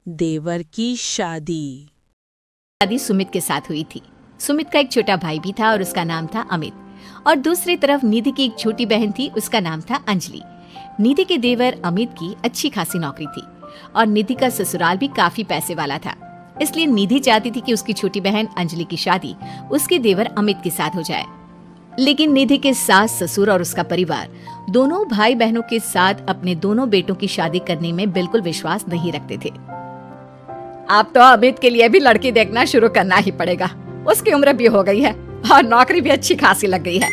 देवर की शादी। शादी सुमित के साथ हुई थी। सुमित का एक छोटा भाई भी था और उसका नाम था अमित। और दूसरी तरफ निधि की एक छोटी बहन थी, उसका नाम था अंजलि। निधि के देवर अमित की अच्छी खासी नौकरी थी और निधि का ससुराल भी काफी पैसे वाला था। इसलिए निधि चाहती थी कि उसकी छोटी बहन अंजलि की शादी उसके देवर अमित के साथ हो जाए। लेकिन निधि के सास ससुर और उसका परिवार दोनों भाई बहनों के साथ अपने दोनों बेटों की शादी करने में बिल्कुल विश्वास नहीं रखते थे। अब तो अमित के लिए भी लड़की देखना शुरू करना ही पड़ेगा। उसकी उम्र भी हो गई है और नौकरी भी अच्छी खासी लग गई है।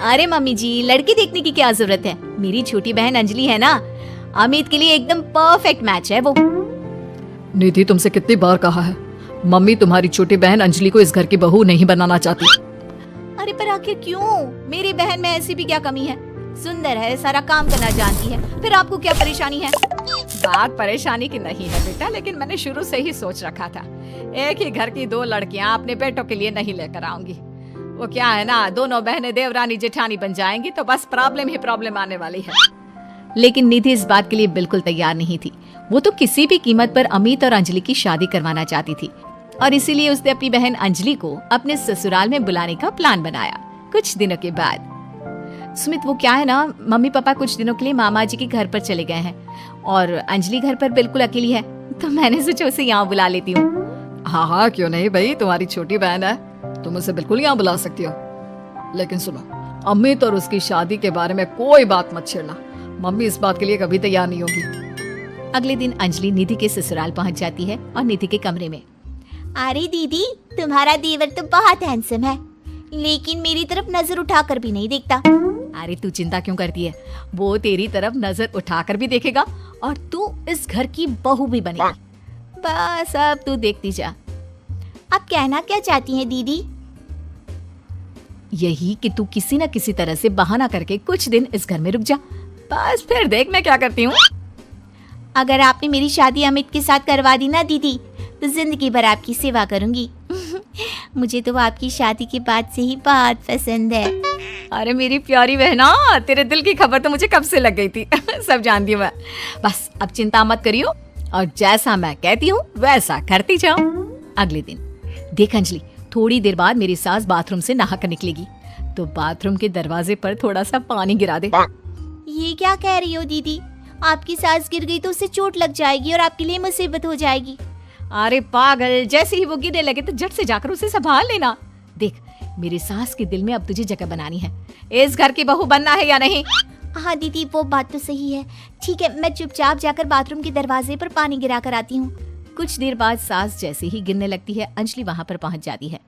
अरे मम्मी जी, लड़की देखने की क्या जरूरत है? मेरी छोटी बहन अंजलि है ना, अमित के लिए एकदम परफेक्ट मैच है वो। निधि, तुमसे कितनी बार कहा है, मम्मी तुम्हारी छोटी बहन अंजलि को इस घर की बहू नहीं बनाना चाहती। अरे पर आखिर क्यों? मेरी बहन में ऐसी भी क्या कमी है? सुंदर है, सारा काम करना जानती है, फिर आपको क्या परेशानी है? बात परेशानी की नहीं है बेटा, लेकिन मैंने शुरू से ही सोच रखा था एक ही घर की दो लड़कियां अपने बेटों के लिए नहीं लेकर आऊंगी। वो क्या है ना, दोनों बहनें देवरानी जेठानी बन जाएंगी तो बस प्रॉब्लम ही प्रॉब्लम आने वाली है। लेकिन निधि इस बात के लिए बिल्कुल तैयार नहीं थी। वो तो किसी भी कीमत पर अमित और अंजलि की शादी करवाना चाहती थी और इसीलिए उसने अपनी बहन अंजलि को अपने ससुराल में बुलाने का प्लान बनाया। कुछ दिनों के बाद सुमित, वो क्या है ना, मम्मी पापा कुछ दिनों के लिए मामा जी के घर पर चले गए हैं और अंजलि घर पर बिल्कुल अकेली है, तो मैंने सोचा उसे यहाँ बुला लेती हूँ। हाँ, क्यों नहीं भाई, तुम्हारी छोटी बहन है, तुम उसे बिल्कुल यहाँ बुला सकती हो। लेकिन सुनो, अमित और उसकी शादी के बारे में कोई बात मत छेड़ना, मम्मी इस बात के लिए कभी तैयार नहीं होगी। अगले दिन अंजलि निधि के ससुराल पहुँच जाती है और निधि के कमरे में। अरे दीदी, तुम्हारा देवर तो बहुत हैंडसम है, लेकिन मेरी तरफ नजर उठाकर भी नहीं देखता। अरे तू चिंता क्यों करती है, वो तेरी तरफ नजर उठाकर भी देखेगा और तू इस घर की बहू भी बनेगी। बस अब तू देखती जा। आप कहना क्या चाहती हैं दीदी? यही कि तू किसी न किसी तरह से बहाना करके कुछ दिन इस घर में रुक जा, बस फिर देख मैं क्या करती हूँ। अगर आपने मेरी शादी अमित के साथ करवा दी ना दीदी, तो जिंदगी भर आपकी सेवा करूंगी। मुझे तो वो आपकी शादी के बाद से ही बहुत पसंद है। अरे मेरी प्यारी बहना, तेरे दिल की खबर तो मुझे कब से लग गई थी। सब जानती हूँ मैं। बस अब चिंता मत करियो और जैसा मैं कहती हूँ वैसा करती जाओ। अगले दिन देख अंजलि, थोड़ी देर बाद मेरी सास बाथरूम से नहा कर निकलेगी, तो बाथरूम के दरवाजे पर थोड़ा सा पानी गिरा दे। ये क्या कह रही हो दीदी? आपकी सास गिर गई तो उसे चोट लग जाएगी और आपके लिए मुसीबत हो जाएगी। अरे पागल, जैसे ही वो गिरने लगे तो झट से जाकर उसे संभाल लेना। देख, मेरी सास के दिल में अब तुझे जगह बनानी है, इस घर की बहू बनना है या नहीं? हाँ दीदी, वो बात तो सही है। ठीक है, मैं चुपचाप जाकर बाथरूम के दरवाजे पर पानी गिरा कर आती हूँ। कुछ देर बाद सास जैसे ही गिरने लगती है, अंजलि वहाँ पर पहुँच जाती है।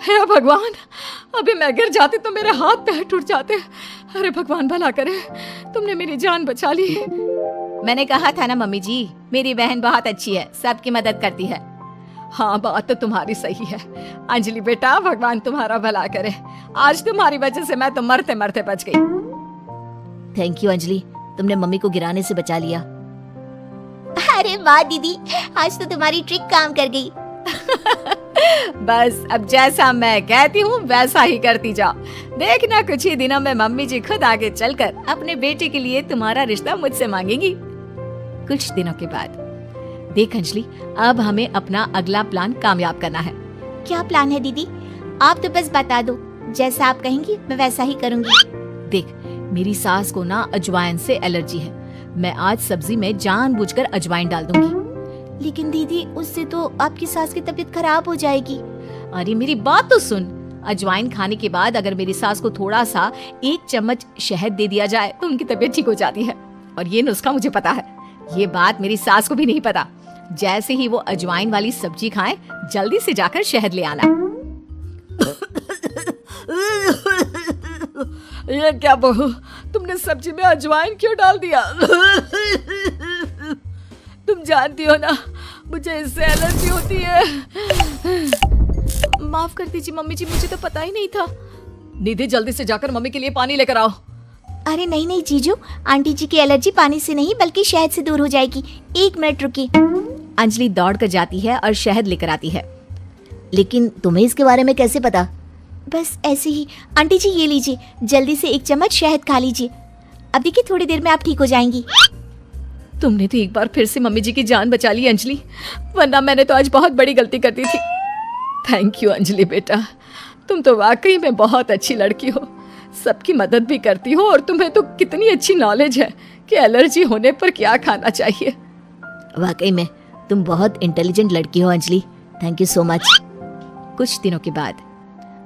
हे भगवान, अभी मैं गिर जाती तो मेरे हाथ पैर टूट जाते। अरे भगवान भला करे, तुमने मेरी जान बचा ली। मैंने कहा था ना मम्मी जी, मेरी बहन बहुत अच्छी है, सबकी मदद करती है। हाँ, बात तो तुम्हारी सही है अंजलि बेटा, भगवान तुम्हारा भला करे। आज तुम्हारी वजह से मैं तो मरते मरते बच गई। थैंक यू अंजलि, तुमने मम्मी को गिराने से बचा लिया। अरे वाह दीदी, आज तो तुम्हारी ट्रिक काम कर गई। बस अब जैसा मैं कहती हूँ वैसा ही करती जाओ। देखना कुछ ही दिनों में मम्मी जी खुद आगे चलकर अपने बेटे के लिए तुम्हारा रिश्ता मुझसे मांगेगी। कुछ दिनों के बाद देख अंजलि, अब हमें अपना अगला प्लान कामयाब करना है। क्या प्लान है दीदी? आप तो बस बता दो, जैसा आप कहेंगी मैं वैसा ही करूंगी। देख, मेरी सास को ना अजवाइन से एलर्जी है, मैं आज सब्जी में जानबूझकर अजवाइन डाल दूंगी। लेकिन दीदी, उससे तो आपकी सास की तबीयत खराब हो जाएगी। अरे मेरी बात तो सुन, अजवाइन खाने के बाद अगर मेरी सास को थोड़ा सा 1 चम्मच शहद दे दिया जाए तो उनकी तबीयत ठीक हो जाती है। और ये नुस्खा मुझे पता है, ये बात मेरी सास को भी नहीं पता। जैसे ही वो अजवाइन वाली सब्जी खाएं, जल्दी से जाकर शहद ले आना। ये क्या बहू, तुमने सब्जी में अजवाइन क्यों डाल दिया? तुम जानती हो ना, मुझे इससे एलर्जी होती है। माफ कर दीजिए मम्मी जी, मुझे तो पता ही नहीं था। निधि, जल्दी से जाकर मम्मी के लिए पानी लेकर आओ। अरे नहीं नहीं जीजू, आंटी जी की एलर्जी पानी से नहीं बल्कि शहद से दूर हो जाएगी। 1 मिनट रुकिए। अंजलि दौड़ कर जाती है और शहद लेकर आती है। लेकिन तुम्हें इसके बारे में कैसे पता? बस ऐसे ही। आंटी जी ये लीजिए, जल्दी से 1 चम्मच शहद खा लीजिए। अब देखिए थोड़ी देर में आप ठीक हो जाएंगी। तुमने तो एक बार फिर से मम्मी जी की जान बचा ली अंजलि, वरना मैंने तो आज बहुत बड़ी गलती कर दी थी। थैंक यू अंजलि बेटा, तुम तो वाकई में बहुत अच्छी लड़की हो, सबकी मदद भी करती हो और तुम्हें तो कितनी अच्छी नॉलेज है कि एलर्जी होने पर क्या खाना चाहिए। वाकई में तुम बहुत इंटेलिजेंट लड़की हो Anjali, thank you so much. कुछ दिनों के बाद,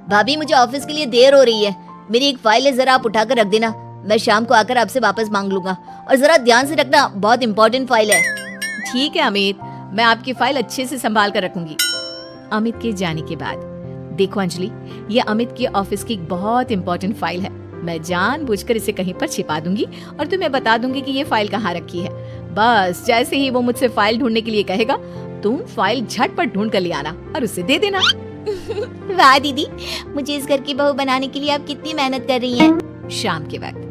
भाभी मुझे ऑफिस के लिए देर हो रही है, मेरी एक फाइल है, जरा आप उठा कर रख देना, मैं शाम को आकर आपसे वापस मांग लूंगा, और जरा ध्यान से रखना, बहुत इंपॉर्टेंट फाइल है। ठीक है अमित, मैं आपकी फाइल अच्छे से संभाल कर रखूंगी। अमित के जाने के बाद, देखो अंजलि, ये अमित की ऑफिस की एक बहुत इंपॉर्टेंट फाइल है। मैं जानबूझकर इसे कहीं पर छिपा दूंगी और तुम्हें बता दूंगी कि ये फाइल कहाँ रखी है। बस जैसे ही वो मुझसे फाइल ढूंढने के लिए कहेगा, तुम फाइल झटपट ढूंढ कर ले आना और उसे दे देना। वाह दीदी, मुझे इस घर की बहू बनाने के लिए आप कितनी मेहनत कर रही हैं। शाम के वक्त,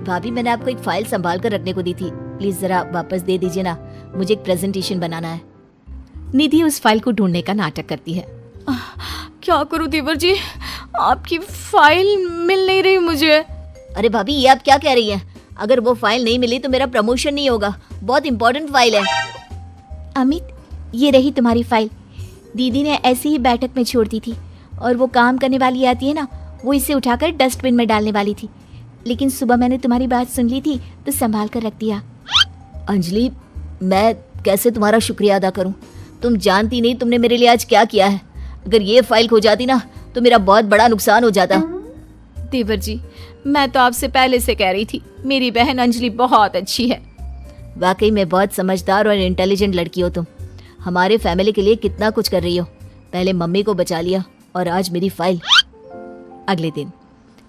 भाभी मैंने आपको एक फाइल संभाल कर रखने को दी थी, प्लीज जरा वापस दे दीजिए ना, मुझे एक प्रेजेंटेशन बनाना है। निधि उस फाइल को ढूंढने का नाटक करती है। क्या करूं देवर जी, आपकी फाइल मिल नहीं रही मुझे। अरे भाभी ये आप क्या कह रही हैं? अगर वो फाइल नहीं मिली तो मेरा प्रमोशन नहीं होगा, बहुत इंपॉर्टेंट फाइल है। अमित, ये रही तुम्हारी फाइल। दीदी ने ऐसे ही बैठक में छोड़ दी थी, और वो काम करने वाली आती है ना, वो इसे उठाकर डस्टबिन में डालने वाली थी, लेकिन सुबह मैंने तुम्हारी बात सुन ली थी तो संभाल कर रख दिया। अंजलि, मैं कैसे तुम्हारा शुक्रिया अदा करूं? तुम जानती नहीं तुमने मेरे लिए आज क्या किया है। अगर ये फाइल खो जाती ना तो मेरा बहुत बड़ा नुकसान हो जाता। देवर जी, मैं तो आपसे पहले से कह रही थी, मेरी बहन अंजलि बहुत अच्छी है। वाकई में बहुत समझदार और इंटेलिजेंट लड़की हो तुम, हमारे फैमिली के लिए कितना कुछ कर रही हो। पहले मम्मी को बचा लिया और आज मेरी फाइल। अगले दिन,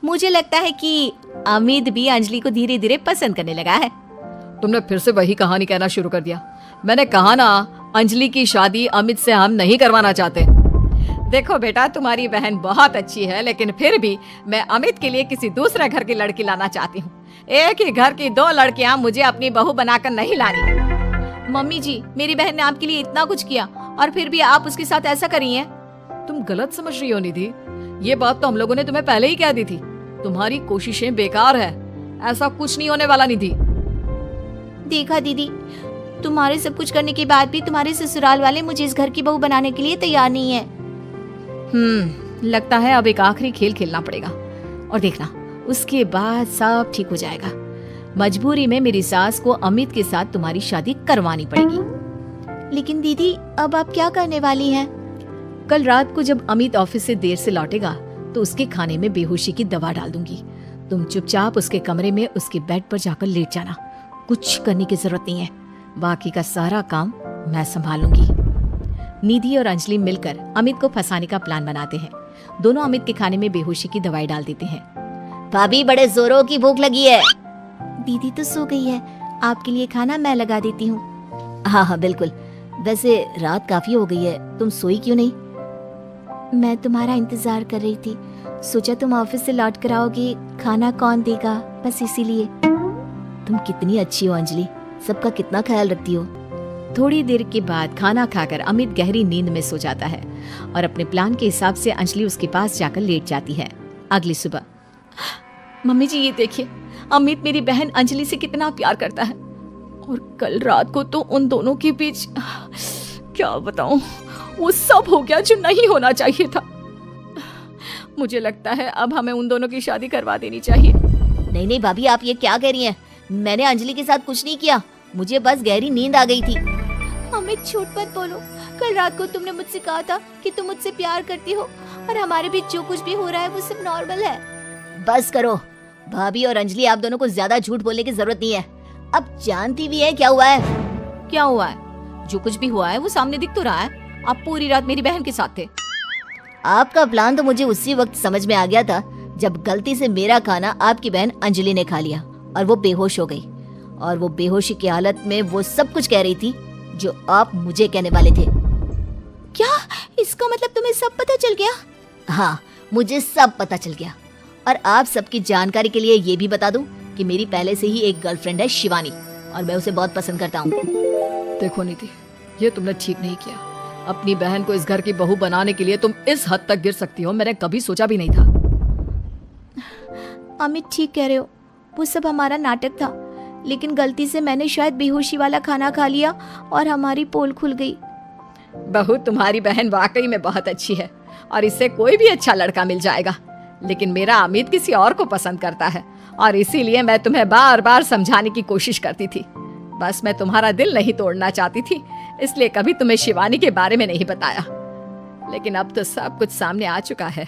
मुझे लगता है कि अमित भी अंजलि को धीरे धीरे पसंद करने लगा है। तुमने फिर से वही कहानी कहना शुरू कर दिया। मैंने कहा ना, अंजलि की शादी अमित से हम नहीं करवाना चाहते। देखो बेटा, तुम्हारी बहन बहुत अच्छी है, लेकिन फिर भी मैं अमित के लिए किसी दूसरे घर की लड़की लाना चाहती हूँ। एक ही घर की दो लड़कियां मुझे अपनी बहू बनाकर नहीं लानी। मम्मी जी, मेरी बहन ने आपके लिए इतना कुछ किया और फिर भी आप उसके साथ ऐसा करी हैं। तुम गलत समझ रही हो निधि, ये बात तो हम लोगों ने तुम्हें पहले ही कह दी थी। तुम्हारी कोशिशें बेकार है, ऐसा कुछ नहीं होने वाला निधि। देखा दीदी, तुम्हारे सब कुछ करने के बाद भी तुम्हारे ससुराल वाले मुझे इस घर की बहू बनाने के लिए तैयार नहीं है। लगता है अब एक आखिरी खेल खेलना पड़ेगा, और देखना उसके बाद सब ठीक हो जाएगा। मजबूरी में मेरी सास को अमित के साथ तुम्हारी शादी करवानी पड़ेगी। लेकिन दीदी, अब आप क्या करने वाली हैं? कल रात को जब अमित ऑफिस से देर से लौटेगा तो उसके खाने में बेहोशी की दवा डाल दूंगी। तुम चुपचाप उसके कमरे में उसके बेड पर जाकर लेट जाना, कुछ करने की जरूरत नहीं है, बाकी का सारा काम मैं संभालूंगी। निधि और अंजलि मिलकर अमित को फंसाने का प्लान बनाते हैं। दोनों अमित के खाने में बेहोशी की दवाई डाल देते हैं। भाभी, बड़े जोरों की भूख लगी है। दीदी तो सो गई है, आपके लिए खाना मैं लगा देती हूँ। हाँ हाँ बिल्कुल, वैसे रात काफी हो गई है, तुम सोई क्यों नहीं? मैं तुम्हारा इंतजार कर रही थी, सोचा तुम ऑफिस से लौट कर आओगे, खाना कौन देगा, बस इसीलिए। तुम कितनी अच्छी हो अंजलि, सबका कितना ख्याल रखती हो। थोड़ी देर के बाद खाना खाकर अमित गहरी नींद में सो जाता है और अपने प्लान के हिसाब से अंजलि उसके पास जाकर लेट जाती है। अगली सुबह, मम्मी जी ये देखिए, अमित मेरी बहन अंजलि से कितना प्यार करता है, और कल रात को तो उन दोनों के बीच क्या बताऊं, वो सब हो गया जो नहीं होना चाहिए था। मुझे लगता है अब हमें उन दोनों की शादी करवा देनी चाहिए। नहीं नहीं भाभी, आप ये क्या कह रही हैं? मैंने अंजलि के साथ कुछ नहीं किया, मुझे बस गहरी नींद आ गई थी। अमित, झूठ मत बोलो, कल रात को तुमने मुझसे कहा था कि तुम मुझसे प्यार करती हो, और हमारे बीच जो कुछ भी हो रहा है वो सब नॉर्मल है। बस करो भाभी और अंजलि, आप दोनों को ज्यादा झूठ बोलने की जरूरत नहीं है। अब जानती भी है क्या हुआ है। क्या हुआ है? जो कुछ भी हुआ है वो सामने दिख तो रहा है। आप पूरी रात मेरी बहन के साथ थे। आपका प्लान तो मुझे उसी वक्त समझ में आ गया था जब गलती से मेरा खाना आपकी बहन अंजलि ने खा लिया और वो बेहोश हो गई, और वो बेहोशी की हालत में वो सब कुछ कह रही थी जो आप मुझे कहने वाले थे। क्या? इसका मतलब तुम्हें सब पता चल गया? हाँ, मुझे सब पता चल गया। और आप सबकी जानकारी के लिए ये भी बता दूं कि मेरी पहले से ही एक गर्लफ्रेंड है शिवानी, और मैं उसे बहुत पसंद करता हूँ। देखो निधि, ये तुमने ठीक नहीं किया। अपनी बहन को इस घर की बहू बनाने के लिए तुम इस हद तक गिर सकती हो, मैंने कभी सोचा भी नहीं था। अमित ठीक कह रहे हो, वो सब हमारा नाटक था, लेकिन गलती से मैंने शायद बेहोशी वाला खाना खा लिया और हमारी पोल खुल गई। बहू, तुम्हारी बहन वाकई में बहुत अच्छी है और इससे कोई भी अच्छा लड़का मिल जाएगा, लेकिन मेरा अमित किसी और को पसंद करता है और इसीलिए मैं तुम्हें बार बार समझाने की कोशिश करती थी। बस मैं तुम्हारा दिल नहीं तोड़ना चाहती थी, इसलिए कभी तुम्हें शिवानी के बारे में नहीं बताया। लेकिन अब तो सब कुछ सामने आ चुका है।